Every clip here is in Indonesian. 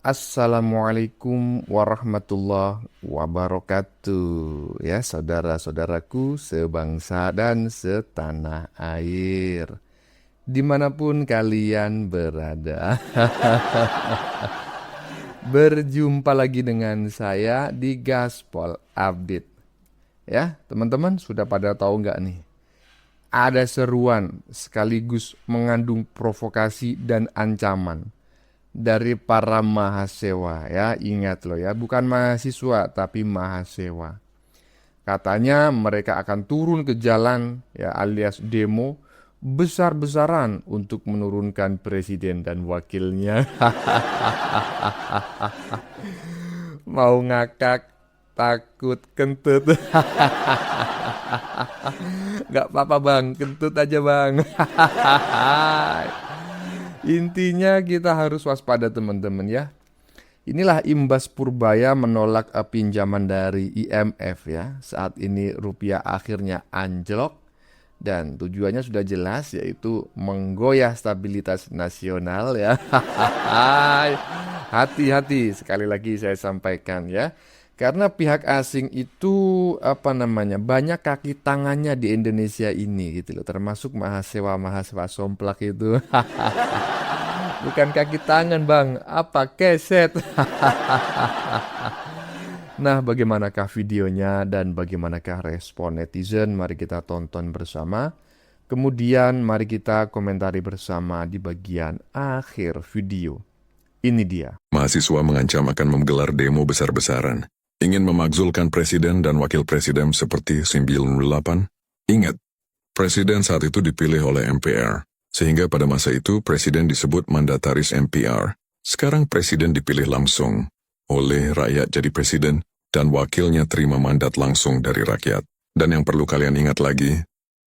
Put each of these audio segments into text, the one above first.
Assalamualaikum warahmatullahi wabarakatuh. Ya, saudara-saudaraku sebangsa dan setanah air, dimanapun kalian berada. Berjumpa lagi dengan saya di Gaspol Update. Ya, teman-teman sudah pada tahu nggak nih? Ada seruan sekaligus mengandung provokasi dan ancaman dari para mahasiswa, ya, ingat loh ya, bukan mahasiswa tapi mahasiswa. Katanya mereka akan turun ke jalan, ya, alias demo besar-besaran untuk menurunkan presiden dan wakilnya. Mau ngakak, takut kentut. Gak apa-apa bang, kentut aja bang. Intinya kita harus waspada teman-teman ya. Inilah imbas Purbaya menolak pinjaman dari IMF ya. Saat ini rupiah akhirnya anjlok dan tujuannya sudah jelas, yaitu menggoyah stabilitas nasional ya. Hati-hati, sekali lagi saya sampaikan ya. Karena pihak asing itu banyak kaki tangannya di Indonesia ini gitu loh, termasuk mahasiswa-mahasiswa somplak itu. Bukan kaki tangan bang, apa keset. Nah, bagaimanakah videonya dan bagaimanakah respon netizen? Mari kita tonton bersama. Kemudian mari kita komentari bersama di bagian akhir video. Ini dia. Mahasiswa mengancam akan menggelar demo besar-besaran, ingin memakzulkan presiden dan wakil presiden seperti 98. Ingat, presiden saat itu dipilih oleh MPR, sehingga pada masa itu presiden disebut mandataris MPR. Sekarang presiden dipilih langsung oleh rakyat jadi presiden, dan wakilnya terima mandat langsung dari rakyat. Dan yang perlu kalian ingat lagi,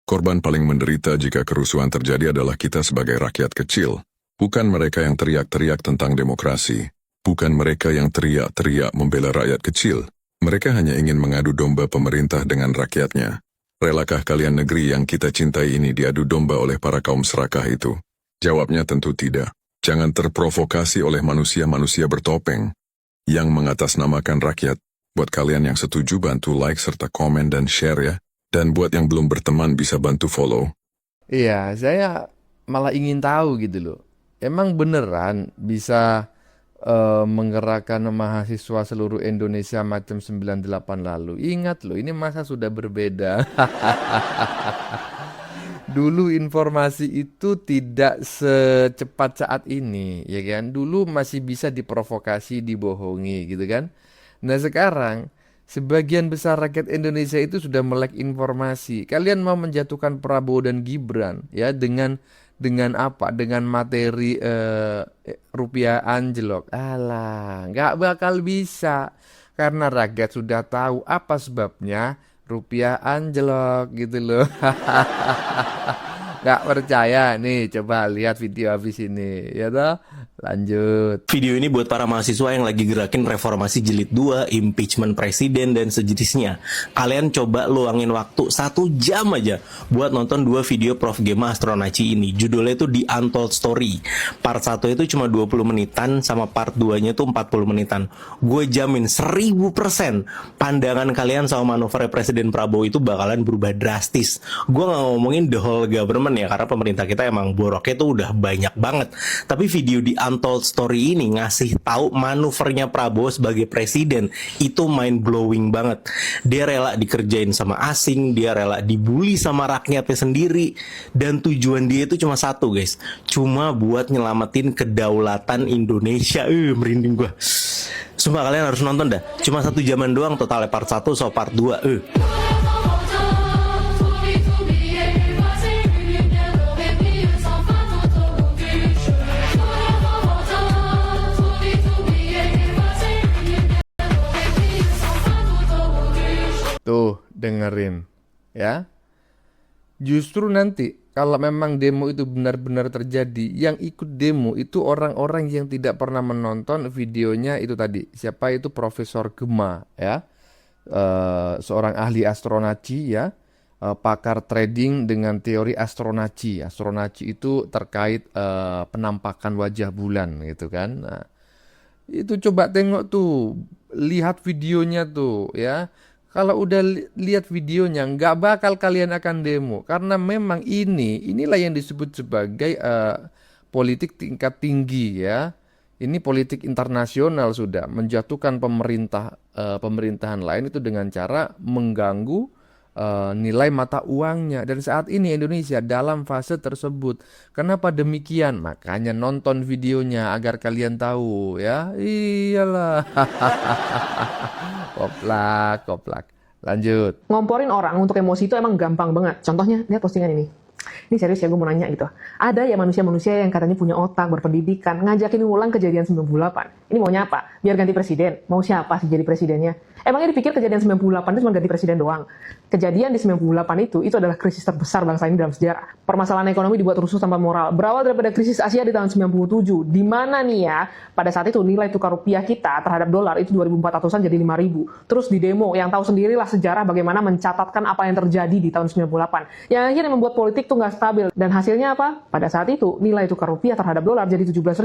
korban paling menderita jika kerusuhan terjadi adalah kita sebagai rakyat kecil. Bukan mereka yang teriak-teriak tentang demokrasi. Bukan mereka yang teriak-teriak membela rakyat kecil. Mereka hanya ingin mengadu domba pemerintah dengan rakyatnya. Relakah kalian negeri yang kita cintai ini diadu domba oleh para kaum serakah itu? Jawabnya tentu tidak. Jangan terprovokasi oleh manusia-manusia bertopeng yang mengatasnamakan rakyat. Buat kalian yang setuju, bantu like serta komen dan share ya. Dan buat yang belum berteman bisa bantu follow. Iya, saya malah ingin tahu gitu loh. Emang beneran bisa menggerakkan mahasiswa seluruh Indonesia macam 98 lalu? Ingat loh, ini masa sudah berbeda. Dulu informasi itu tidak secepat saat ini, ya kan? Dulu masih bisa diprovokasi, dibohongi gitu kan. Nah, sekarang sebagian besar rakyat Indonesia itu sudah melek informasi. Kalian mau menjatuhkan Prabowo dan Gibran ya dengan apa? Dengan materi rupiah anjlok. Alah, nggak bakal bisa. Karena rakyat sudah tahu apa sebabnya rupiah anjlok gitu loh. Nggak percaya nih, coba lihat video habis ini ya toh. Lanjut. Video ini buat para mahasiswa yang lagi gerakin reformasi jilid 2, impeachment presiden, dan sejenisnya. Kalian coba luangin waktu 1 jam aja buat nonton 2 video Prof. Gema Astronaci ini. Judulnya itu The Untold Story. Part 1 itu cuma 20 menitan, sama part 2-nya itu 40 menitan. Gue jamin 1000% pandangan kalian sama manuver Presiden Prabowo itu bakalan berubah drastis. Gue gak ngomongin the whole government ya, karena pemerintah kita emang boroknya tuh udah banyak banget. Tapi video di Untold Story ini ngasih tahu manuvernya Prabowo sebagai presiden itu mind blowing banget. Dia rela dikerjain sama asing, dia rela dibully sama rakyatnya sendiri, dan tujuan dia itu cuma satu guys, cuma buat nyelamatin kedaulatan Indonesia. Merinding gua. Sumpah kalian harus nonton dah. Cuma 1 jaman doang totalnya part 1 so part 2. Tuh, dengerin ya. Justru nanti kalau memang demo itu benar-benar terjadi, yang ikut demo itu orang-orang yang tidak pernah menonton videonya itu tadi. Siapa itu? Profesor Gema ya. Seorang ahli astronaci ya. Pakar trading dengan teori astronaci. Astronaci itu terkait penampakan wajah bulan gitu kan. Nah, Itu coba tengok tuh, lihat videonya tuh ya. Kalau udah lihat videonya, nggak bakal kalian akan demo. Karena memang inilah yang disebut sebagai politik tingkat tinggi ya. Ini politik internasional sudah, menjatuhkan pemerintahan lain itu dengan cara mengganggu nilai mata uangnya. Dan saat ini Indonesia dalam fase tersebut. Kenapa demikian? Makanya nonton videonya agar kalian tahu ya. Iyalah. Koplak, koplak. Lanjut. Ngomporin orang untuk emosi itu emang gampang banget. Contohnya, lihat postingan ini. Ini serius ya, gue mau nanya gitu. Ada ya manusia-manusia yang katanya punya otak, berpendidikan, ngajakin ulang kejadian 98. Ini maunya apa? Biar ganti presiden. Mau siapa sih jadi presidennya? Emangnya dipikir kejadian 98 itu cuma ganti presiden doang? Kejadian di 98 itu adalah krisis terbesar bangsa ini dalam sejarah. Permasalahan ekonomi dibuat rusuh tanpa moral. Berawal daripada krisis Asia di tahun 97. Di mana nih ya, pada saat itu nilai tukar rupiah kita terhadap dolar itu 2.400-an jadi 5.000. Terus di demo, yang tahu sendirilah sejarah bagaimana mencatatkan apa yang terjadi di tahun 98. Yang akhirnya membuat politik tuh nggak stabil. Dan hasilnya apa? Pada saat itu, nilai tukar rupiah terhadap dolar jadi 17.000.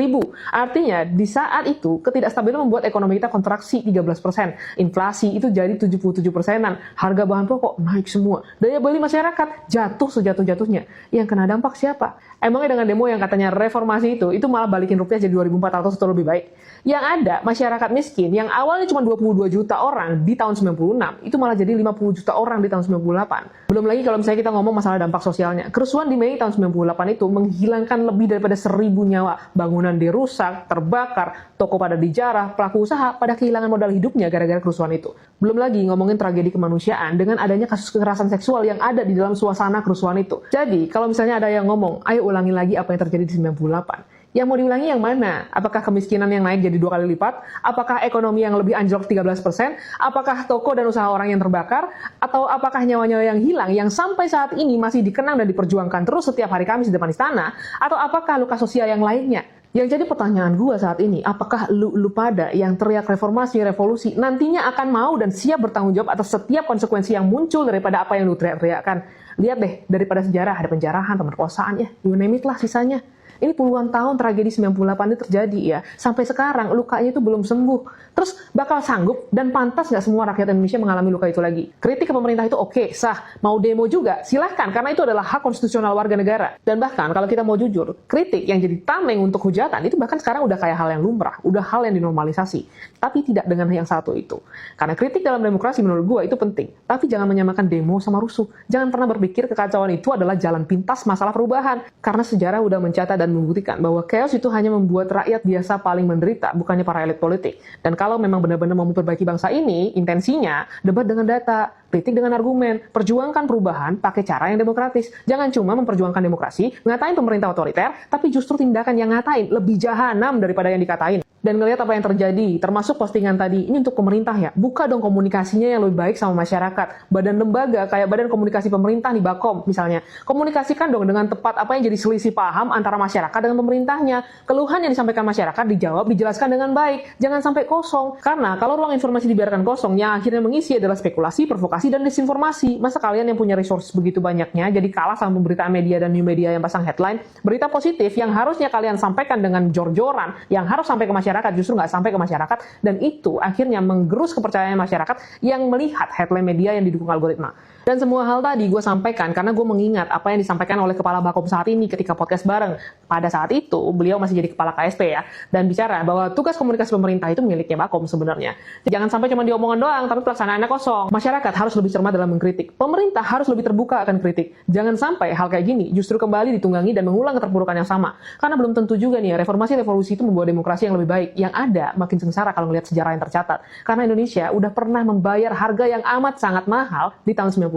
Artinya, di saat itu, ketidakstabilan membuat ekonomi kita kontraksi 13%. Inflasi itu jadi 77%-an. Harga bahan pokok naik semua. Daya beli masyarakat jatuh sejatuh-jatuhnya. Yang kena dampak siapa? Emangnya dengan demo yang katanya reformasi itu malah balikin rupiah jadi 2.400 atau lebih baik? Yang ada, masyarakat miskin yang awalnya cuma 22 juta orang di tahun 96, itu malah jadi 50 juta orang di tahun 98. Belum lagi kalau misalnya kita ngomong masalah dampak sosialnya. Kerusuhan di Mei tahun 98 itu menghilangkan lebih daripada 1.000 nyawa. Bangunan dirusak, terbakar, toko pada dijarah, pelaku usaha pada kehilangan modal hidupnya gara-gara kerusuhan itu. Belum lagi ngomongin tragedi kemanusiaan dengan adanya kasus kekerasan seksual yang ada di dalam suasana kerusuhan itu. Jadi, kalau misalnya ada yang ngomong, ayo ulangi lagi apa yang terjadi di 98. Yang mau diulangi yang mana? Apakah kemiskinan yang naik jadi 2 kali lipat? Apakah ekonomi yang lebih anjlok 13%? Apakah toko dan usaha orang yang terbakar? Atau apakah nyawa-nyawa yang hilang yang sampai saat ini masih dikenang dan diperjuangkan terus setiap hari Kamis di depan istana? Atau apakah luka sosial yang lainnya? Yang jadi pertanyaan gue saat ini, apakah lu pada yang teriak reformasi, revolusi, nantinya akan mau dan siap bertanggung jawab atas setiap konsekuensi yang muncul daripada apa yang lu teriak-teriakkan? Lihat deh, daripada sejarah ada penjarahan, pemerkosaan, ya, you name it lah sisanya. Ini puluhan tahun tragedi 98 ini terjadi ya. Sampai sekarang lukanya itu belum sembuh. Terus bakal sanggup dan pantas nggak semua rakyat Indonesia mengalami luka itu lagi? Kritik ke pemerintah itu oke, sah. Mau demo juga, silahkan. Karena itu adalah hak konstitusional warga negara. Dan bahkan kalau kita mau jujur, kritik yang jadi tameng untuk hujatan itu bahkan sekarang udah kayak hal yang lumrah. Udah hal yang dinormalisasi. Tapi tidak dengan yang satu itu. Karena kritik dalam demokrasi menurut gue itu penting. Tapi jangan menyamakan demo sama rusuh. Jangan pernah berpikir kekacauan itu adalah jalan pintas masalah perubahan. Karena sejarah udah mencatat dan membuktikan bahwa chaos itu hanya membuat rakyat biasa paling menderita, bukannya para elit politik. Dan kalau memang benar-benar mau memperbaiki bangsa ini, intensinya debat dengan data, kritik dengan argumen, perjuangkan perubahan pakai cara yang demokratis. Jangan cuma memperjuangkan demokrasi, ngatain pemerintah otoriter, tapi justru tindakan yang ngatain lebih jahanam daripada yang dikatain. Dan ngelihat apa yang terjadi, termasuk postingan tadi, ini untuk pemerintah ya, buka dong komunikasinya yang lebih baik sama masyarakat. Badan lembaga kayak Badan Komunikasi Pemerintah nih, Bakom misalnya, komunikasikan dong dengan tepat apa yang jadi selisih paham antara masyarakat dengan pemerintahnya. Keluhan yang disampaikan masyarakat dijawab, dijelaskan dengan baik, jangan sampai kosong. Karena kalau ruang informasi dibiarkan kosong, yang akhirnya mengisi adalah spekulasi, provokasi, dan disinformasi. Masa kalian yang punya resource begitu banyaknya, jadi kalah sama pemberitaan media dan new media yang pasang headline, berita positif yang harusnya kalian sampaikan dengan jor-joran, yang harus sampai ke masyarakat, justru nggak sampai ke masyarakat, dan itu akhirnya menggerus kepercayaan masyarakat yang melihat headline media yang didukung algoritma. Dan semua hal tadi gue sampaikan karena gue mengingat apa yang disampaikan oleh Kepala Bakom saat ini ketika podcast bareng. Pada saat itu, beliau masih jadi Kepala KSP ya, dan bicara bahwa tugas komunikasi pemerintah itu miliknya Bakom sebenarnya. Jangan sampai cuma diomongan doang, tapi pelaksanaannya kosong. Masyarakat harus lebih cermat dalam mengkritik. Pemerintah harus lebih terbuka akan kritik. Jangan sampai hal kayak gini justru kembali ditunggangi dan mengulang keterpurukan yang sama. Karena belum tentu juga nih ya, reformasi revolusi itu membawa demokrasi yang lebih baik. Yang ada makin sengsara kalau melihat sejarah yang tercatat. Karena Indonesia udah pernah membayar harga yang amat sangat mahal di tahun 98.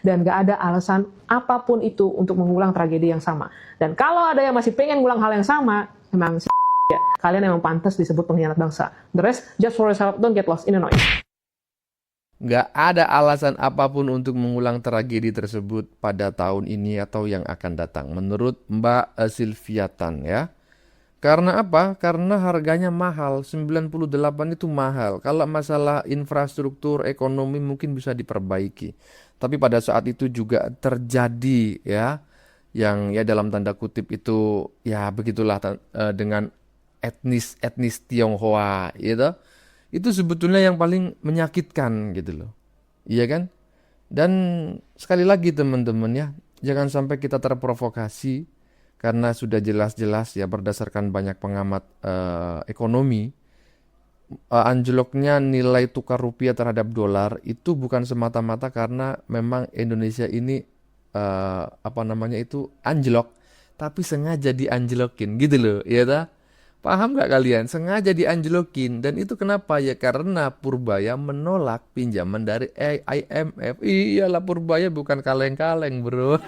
Dan gak ada alasan apapun itu untuk mengulang tragedi yang sama. Dan kalau ada yang masih pengen ngulang hal yang sama, emang ya, kalian emang pantas disebut pengkhianat bangsa. The rest, just for yourself, don't get lost in the noise. Nggak ada alasan apapun untuk mengulang tragedi tersebut pada tahun ini atau yang akan datang. Menurut Mbak Silviatan ya. Karena apa? Karena harganya mahal, 98 itu mahal. Kalau masalah infrastruktur ekonomi mungkin bisa diperbaiki. Tapi pada saat itu juga terjadi ya, yang ya dalam tanda kutip itu ya begitulah dengan etnis Tionghoa, gitu. Itu sebetulnya yang paling menyakitkan gitu loh. Iya kan? Dan sekali lagi teman-teman ya, jangan sampai kita terprovokasi karena sudah jelas-jelas ya berdasarkan banyak pengamat ekonomi, anjloknya nilai tukar rupiah terhadap dolar itu bukan semata-mata karena memang Indonesia ini apa namanya itu anjlok, tapi sengaja dianjlokin gitu loh, ya ta? Paham nggak kalian? Sengaja dianjlokin dan itu kenapa ya? Karena Purbaya menolak pinjaman dari IMF. Iyalah Purbaya bukan kaleng-kaleng, bro.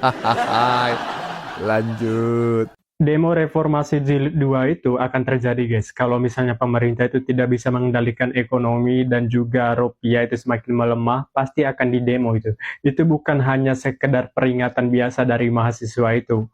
Lanjut. Demo reformasi jilid 2 itu akan terjadi guys, kalau misalnya pemerintah itu tidak bisa mengendalikan ekonomi dan juga rupiah itu semakin melemah, pasti akan didemo itu. Itu bukan hanya sekedar peringatan biasa dari mahasiswa itu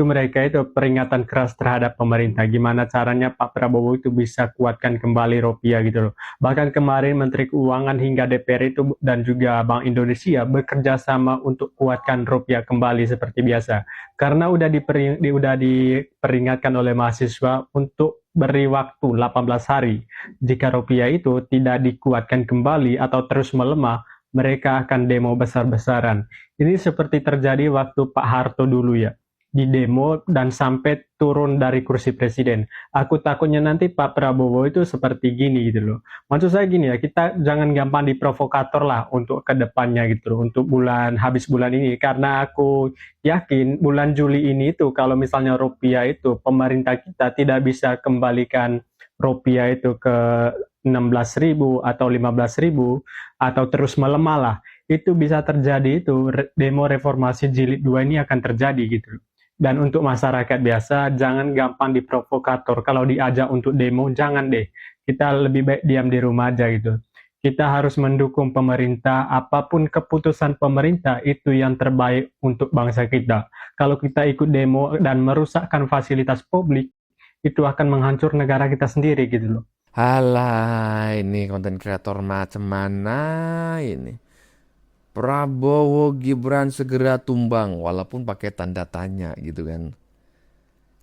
mereka itu peringatan keras terhadap pemerintah, gimana caranya Pak Prabowo itu bisa kuatkan kembali rupiah gitu loh. Bahkan kemarin Menteri Keuangan hingga DPR itu dan juga Bank Indonesia bekerja sama untuk kuatkan rupiah kembali seperti biasa. Karena udah diperingatkan oleh mahasiswa untuk beri waktu 18 hari. Jika rupiah itu tidak dikuatkan kembali atau terus melemah, mereka akan demo besar-besaran. Ini seperti terjadi waktu Pak Harto dulu ya, di demo dan sampai turun dari kursi presiden. Aku takutnya nanti Pak Prabowo itu seperti gini gitu loh. Maksud saya gini ya, kita jangan gampang diprovokator lah untuk kedepannya gitu loh, untuk habis bulan ini. Karena aku yakin bulan Juli ini itu kalau misalnya rupiah itu pemerintah kita tidak bisa kembalikan rupiah itu ke 16.000 atau 15.000 atau terus melemah lah, itu bisa terjadi itu demo reformasi jilid 2 ini akan terjadi gitu. Dan untuk masyarakat biasa jangan gampang diprovokator. Kalau diajak untuk demo jangan deh. Kita lebih baik diam di rumah aja gitu. Kita harus mendukung pemerintah, apapun keputusan pemerintah itu yang terbaik untuk bangsa kita. Kalau kita ikut demo dan merusakkan fasilitas publik, itu akan menghancur negara kita sendiri gitu loh. Halah, ini konten kreator macam mana ini? Prabowo Gibran segera tumbang walaupun pakai tanda tanya gitu kan.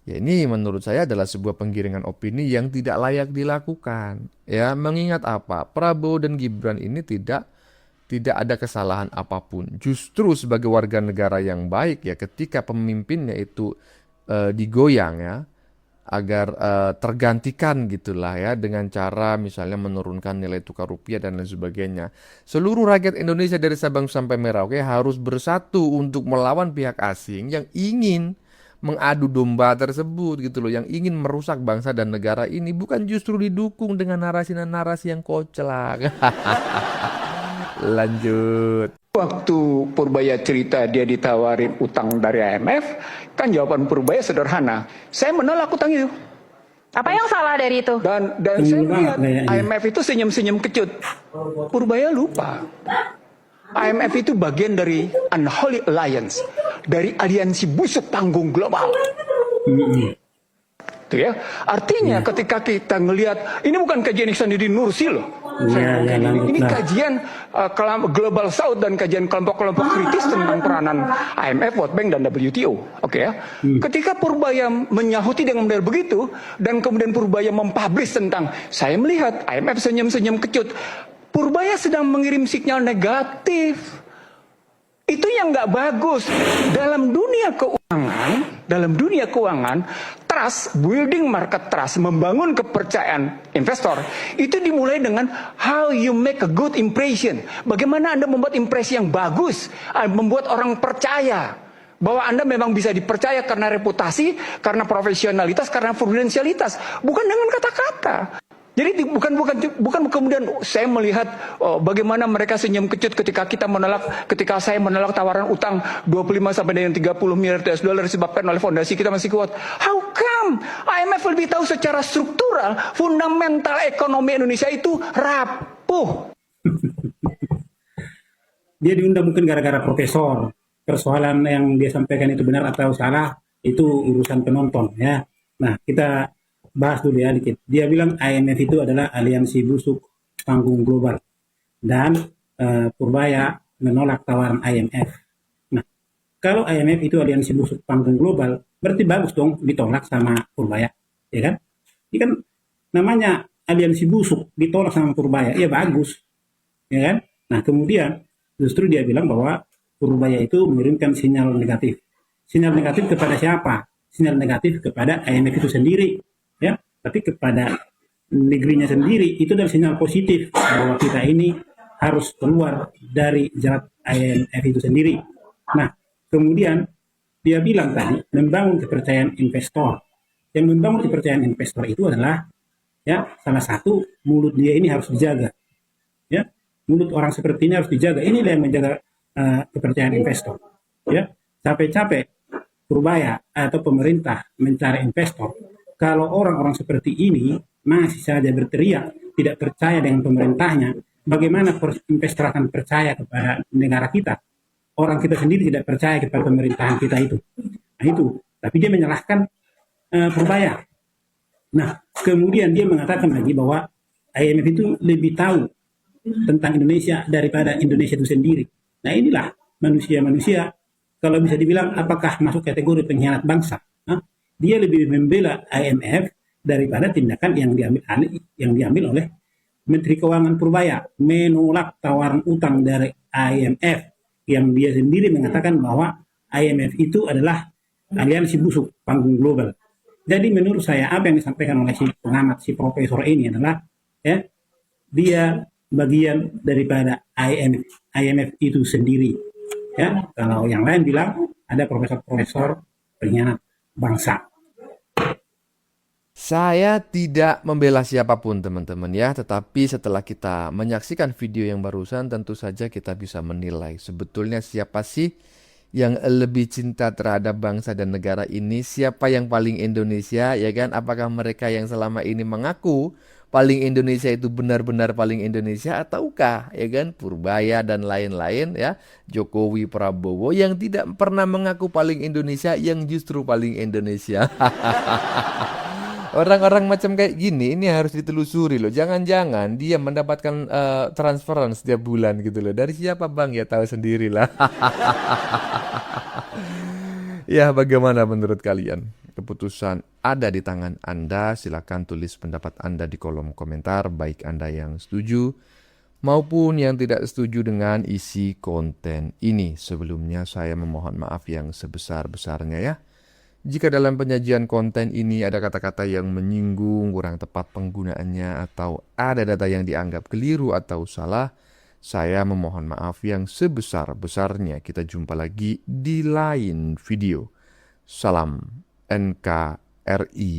Ya ini menurut saya adalah sebuah penggiringan opini yang tidak layak dilakukan. Ya mengingat apa? Prabowo dan Gibran ini tidak ada kesalahan apapun. Justru sebagai warga negara yang baik ya ketika pemimpinnya itu digoyang ya agar tergantikan gitulah ya dengan cara misalnya menurunkan nilai tukar rupiah dan lain sebagainya. Seluruh rakyat Indonesia dari Sabang sampai Merauke harus bersatu untuk melawan pihak asing yang ingin mengadu domba tersebut gitu loh, yang ingin merusak bangsa dan negara ini, bukan justru didukung dengan narasi-narasi yang koclak. Lanjut. Waktu Purbaya cerita dia ditawarin utang dari IMF, kan jawaban Purbaya sederhana. Saya menolak utang itu. Apa yang salah dari itu? Dan saya lihat IMF itu senyum-senyum kecut. Purbaya lupa. IMF itu bagian dari Unholy Alliance, dari aliansi busuk panggung global. Itu ya. Artinya ketika kita ngelihat, ini bukan kajian Ihsanuddin Nursi loh. Ini kajian Global South dan kajian kelompok-kelompok kritis tentang peranan IMF, World Bank, dan WTO. Oke ya. Ketika Purbaya menyahuti dengan benar begitu, dan kemudian Purbaya mempublish tentang, saya melihat IMF senyum-senyum kecut. Purbaya sedang mengirim sinyal negatif. Itu yang nggak bagus. Dalam dunia keuangan, trust, building market trust, membangun kepercayaan investor, itu dimulai dengan how you make a good impression. Bagaimana Anda membuat impresi yang bagus, membuat orang percaya bahwa Anda memang bisa dipercaya karena reputasi, karena profesionalitas, karena prudensialitas, bukan dengan kata-kata. Jadi bukan kemudian saya melihat bagaimana mereka senyum kecut ketika saya menolak tawaran utang 25 sampai dengan 30 miliar US dollar disebabkan oleh fondasi kita masih kuat. How come? IMF lebih tahu secara struktural fundamental ekonomi Indonesia itu rapuh. Dia diundang mungkin gara-gara profesor. Persoalan yang dia sampaikan itu benar atau salah itu urusan penonton ya. Nah, kita bahas dulu ya dikit. Dia bilang IMF itu adalah aliansi busuk panggung global dan Purbaya menolak tawaran IMF. Nah, kalau IMF itu aliansi busuk panggung global, berarti bagus dong ditolak sama Purbaya, ya kan? Ini kan namanya aliansi busuk ditolak sama Purbaya, ya bagus, ya kan? Nah kemudian justru dia bilang bahwa Purbaya itu mengirimkan sinyal negatif. Sinyal negatif kepada siapa? Sinyal negatif kepada IMF itu sendiri, ya. Tapi kepada negerinya sendiri itu adalah sinyal positif bahwa kita ini harus keluar dari jerat IMF itu sendiri. Nah, kemudian dia bilang tadi membangun kepercayaan investor. Yang membangun kepercayaan investor itu adalah ya salah satu mulut dia ini harus dijaga. Ya, mulut orang seperti ini harus dijaga. Inilah yang menjaga kepercayaan investor. Ya, capek-capek Purbaya atau pemerintah mencari investor. Kalau orang-orang seperti ini masih saja berteriak tidak percaya dengan pemerintahnya, bagaimana investor akan percaya kepada negara kita? Orang kita sendiri tidak percaya kepada pemerintahan kita itu. Nah itu, tapi dia menyalahkan Purbaya. Nah, kemudian dia mengatakan lagi bahwa IMF itu lebih tahu tentang Indonesia daripada Indonesia itu sendiri. Nah inilah manusia-manusia, kalau bisa dibilang apakah masuk kategori pengkhianat bangsa. Dia lebih membela IMF daripada tindakan yang diambil oleh Menteri Keuangan Purbaya, menolak tawaran utang dari IMF yang dia sendiri mengatakan bahwa IMF itu adalah aliansi busuk panggung global. Jadi menurut saya apa yang disampaikan oleh si pengamat, si profesor ini adalah ya, dia bagian daripada IMF itu sendiri. Ya, kalau yang lain bilang ada profesor-profesor pengkhianat bangsa. Saya tidak membela siapapun teman-teman ya, tetapi setelah kita menyaksikan video yang barusan tentu saja kita bisa menilai sebetulnya siapa sih yang lebih cinta terhadap bangsa dan negara ini, siapa yang paling Indonesia ya kan? Apakah mereka yang selama ini mengaku paling Indonesia itu benar-benar paling Indonesia ataukah ya kan Purbaya dan lain-lain ya, Jokowi, Prabowo yang tidak pernah mengaku paling Indonesia yang justru paling Indonesia. Orang-orang macam kayak gini ini harus ditelusuri loh. Jangan-jangan dia mendapatkan transferan setiap bulan gitu loh. Dari siapa bang? Ya tahu sendirilah. Ya bagaimana menurut kalian? Keputusan ada di tangan Anda. Silakan tulis pendapat Anda di kolom komentar. Baik Anda yang setuju maupun yang tidak setuju dengan isi konten ini. Sebelumnya saya memohon maaf yang sebesar-besarnya ya. Jika dalam penyajian konten ini ada kata-kata yang menyinggung, kurang tepat penggunaannya, atau ada data yang dianggap keliru atau salah, saya memohon maaf yang sebesar-besarnya. Kita jumpa lagi di lain video. Salam NKRI.